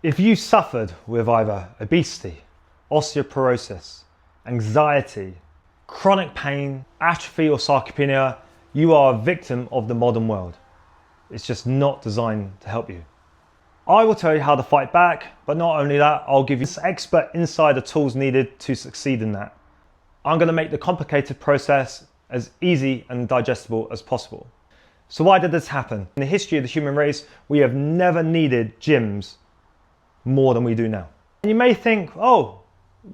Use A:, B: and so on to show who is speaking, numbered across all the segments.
A: If you suffered with either obesity, osteoporosis, anxiety, chronic pain, atrophy or sarcopenia, you are a victim of the modern world. It's just not designed to help you. I will tell you how to fight back, but not only that, I'll give you expert insider tools needed to succeed in that. I'm going to make the complicated process as easy and digestible as possible. So why did this happen? In the history of the human race, we have never needed gyms more than we do now. And you may think, oh,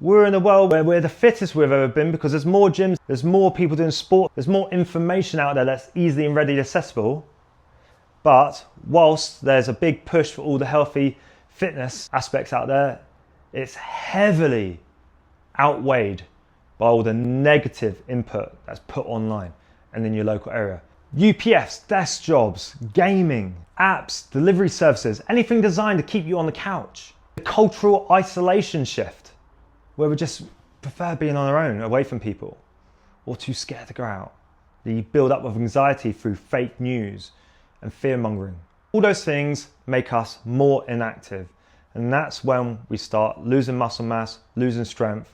A: we're in a world where we're the fittest we've ever been because there's more gyms, there's more people doing sport, there's more information out there that's easily and readily accessible. But whilst there's a big push for all the healthy fitness aspects out there, it's heavily outweighed by all the negative input that's put online and in your local area. UPFs, desk jobs, gaming, apps, delivery services, anything designed to keep you on the couch. The cultural isolation shift, where we just prefer being on our own, away from people, or too scared to go out. The build up of anxiety through fake news and fear mongering. All those things make us more inactive, and that's when we start losing muscle mass, losing strength,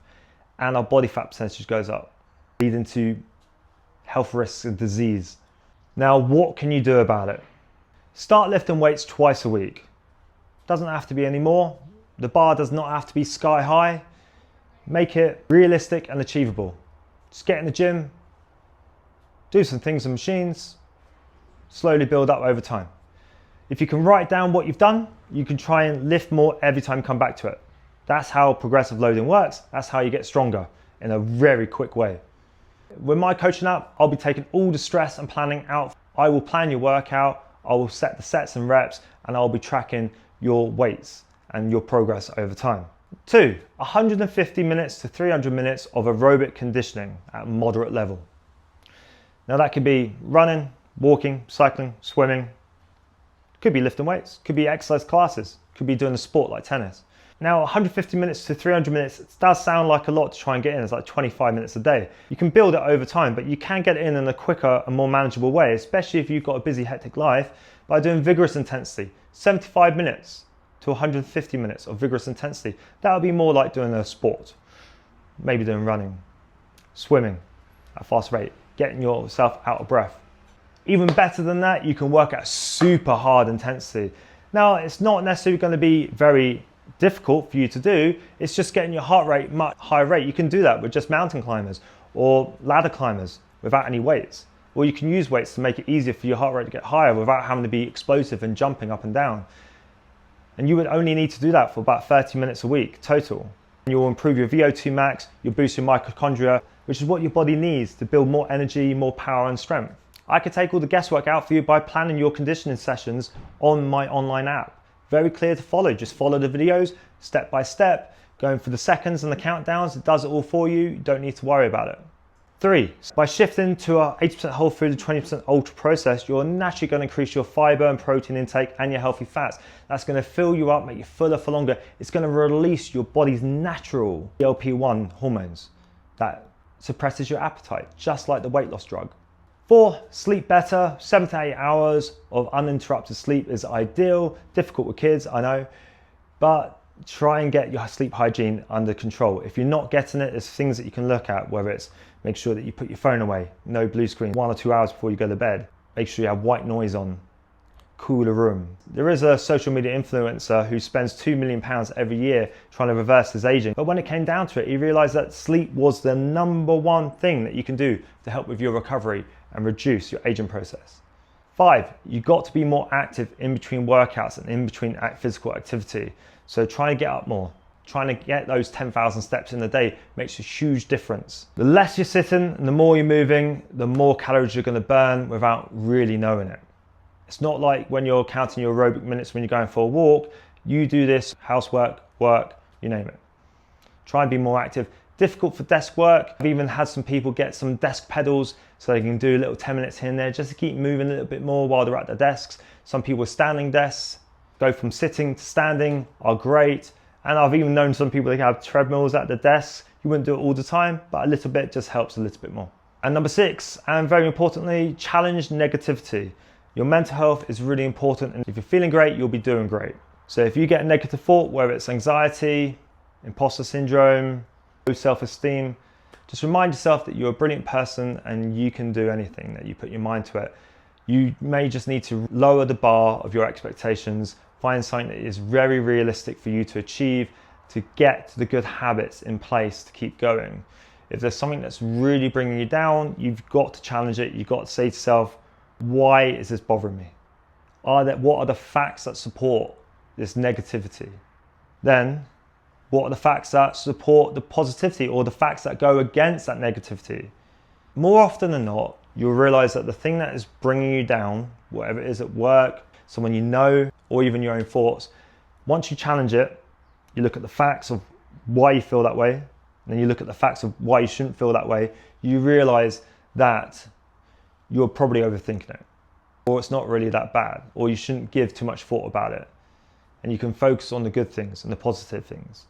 A: and our body fat percentage goes up, leading to health risks and disease. Now, what can you do about it? Start lifting weights twice a week. Doesn't have to be any more. The bar does not have to be sky high. Make it realistic and achievable. Just get in the gym, do some things on machines, slowly build up over time. If you can write down what you've done, you can try and lift more every time you come back to it. That's how progressive loading works. That's how you get stronger in a very quick way. With my coaching app, I'll be taking all the stress and planning out. I will plan your workout, I will set the sets and reps, and I'll be tracking your weights and your progress over time. 2, 150 minutes to 300 minutes of aerobic conditioning at moderate level. Now that could be running, walking, cycling, swimming, could be lifting weights, could be exercise classes, could be doing a sport like tennis. Now 150 minutes to 300 minutes, it does sound like a lot to try and get in. It's like 25 minutes a day. You can build it over time, but you can get it in a quicker and more manageable way, especially if you've got a busy, hectic life, by doing vigorous intensity. 75 minutes to 150 minutes of vigorous intensity. That would be more like doing a sport. Maybe doing running, swimming at a fast rate, getting yourself out of breath. Even better than that, you can work at super hard intensity. Now, it's not necessarily going to be very difficult for you to do. It's just getting your heart rate much higher rate. You can do that with just mountain climbers or ladder climbers without any weights. Or you can use weights to make it easier for your heart rate to get higher without having to be explosive and jumping up and down. And you would only need to do that for about 30 minutes a week total. You'll improve your VO2 max, you'll boost your mitochondria, which is what your body needs to build more energy, more power and strength. I could take all the guesswork out for you by planning your conditioning sessions on my online app. Very clear to follow, just follow the videos step by step, going for the seconds and the countdowns, it does it all for you, you don't need to worry about it. 3, by shifting to a 80% whole food and 20% ultra processed, you're naturally going to increase your fiber and protein intake and your healthy fats. That's going to fill you up, make you fuller for longer. It's going to release your body's natural GLP-1 hormones that suppresses your appetite, just like the weight loss drug. 4, sleep better. 7 to 8 hours of uninterrupted sleep is ideal. Difficult with kids, I know, but try and get your sleep hygiene under control. If you're not getting it, there's things that you can look at, whether it's make sure that you put your phone away, no blue screen, 1 or 2 hours before you go to bed. Make sure you have white noise on, cool the room. There is a social media influencer who spends £2 million every year trying to reverse his aging. But when it came down to it, he realized that sleep was the #1 thing that you can do to help with your recovery and reduce your aging process. 5, you've got to be more active in between workouts and in between physical activity. So try and get up more. Trying to get those 10,000 steps in a day makes a huge difference. The less you're sitting and the more you're moving, the more calories you're going to burn without really knowing it. It's not like when you're counting your aerobic minutes when you're going for a walk. You do this, housework, work, you name it. Try and be more active. Difficult for desk work. I've even had some people get some desk pedals so they can do a little 10 minutes here and there just to keep moving a little bit more while they're at their desks. Some people with standing desks go from sitting to standing are great. And I've even known some people that have treadmills at their desks. You wouldn't do it all the time, but a little bit just helps a little bit more. And number 6, and very importantly, challenge negativity. Your mental health is really important, and if you're feeling great, you'll be doing great. So if you get a negative thought, whether it's anxiety, imposter syndrome, low self-esteem, just remind yourself that you're a brilliant person and you can do anything that you put your mind to it. You may just need to lower the bar of your expectations, find something that is very realistic for you to achieve, to get the good habits in place to keep going. If there's something that's really bringing you down, you've got to challenge it. You've got to say to yourself, why is this bothering me? What are the facts that support this negativity? Then, what are the facts that support the positivity, or the facts that go against that negativity? More often than not, you'll realize that the thing that is bringing you down, whatever it is at work, someone you know, or even your own thoughts, once you challenge it, you look at the facts of why you feel that way, and then you look at the facts of why you shouldn't feel that way, you realize that you're probably overthinking it, or it's not really that bad, or you shouldn't give too much thought about it. And you can focus on the good things and the positive things,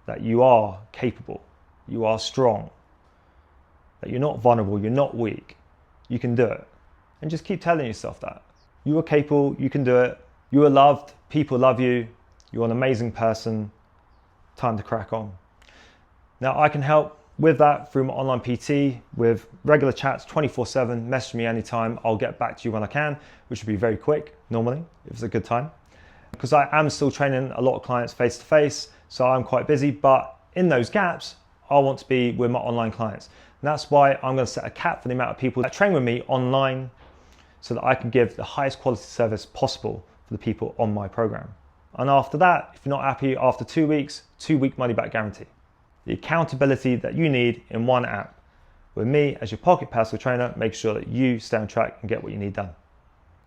A: that you are capable, you are strong, that you're not vulnerable, you're not weak, you can do it. And just keep telling yourself that. You are capable, you can do it, you are loved, people love you, you're an amazing person, time to crack on. Now I can help with that through my online PT with regular chats 24/7, message me anytime, I'll get back to you when I can, which will be very quick normally, if it's a good time. Because I am still training a lot of clients face to face, so I'm quite busy, but in those gaps, I want to be with my online clients. And that's why I'm going to set a cap for the amount of people that train with me online so that I can give the highest quality service possible for the people on my program. And after that, if you're not happy after 2 weeks, 2-week money back guarantee. The accountability that you need in one app. With me as your pocket personal trainer, make sure that you stay on track and get what you need done.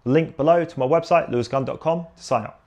A: Link below to my website, lewisgunn.com, to sign up.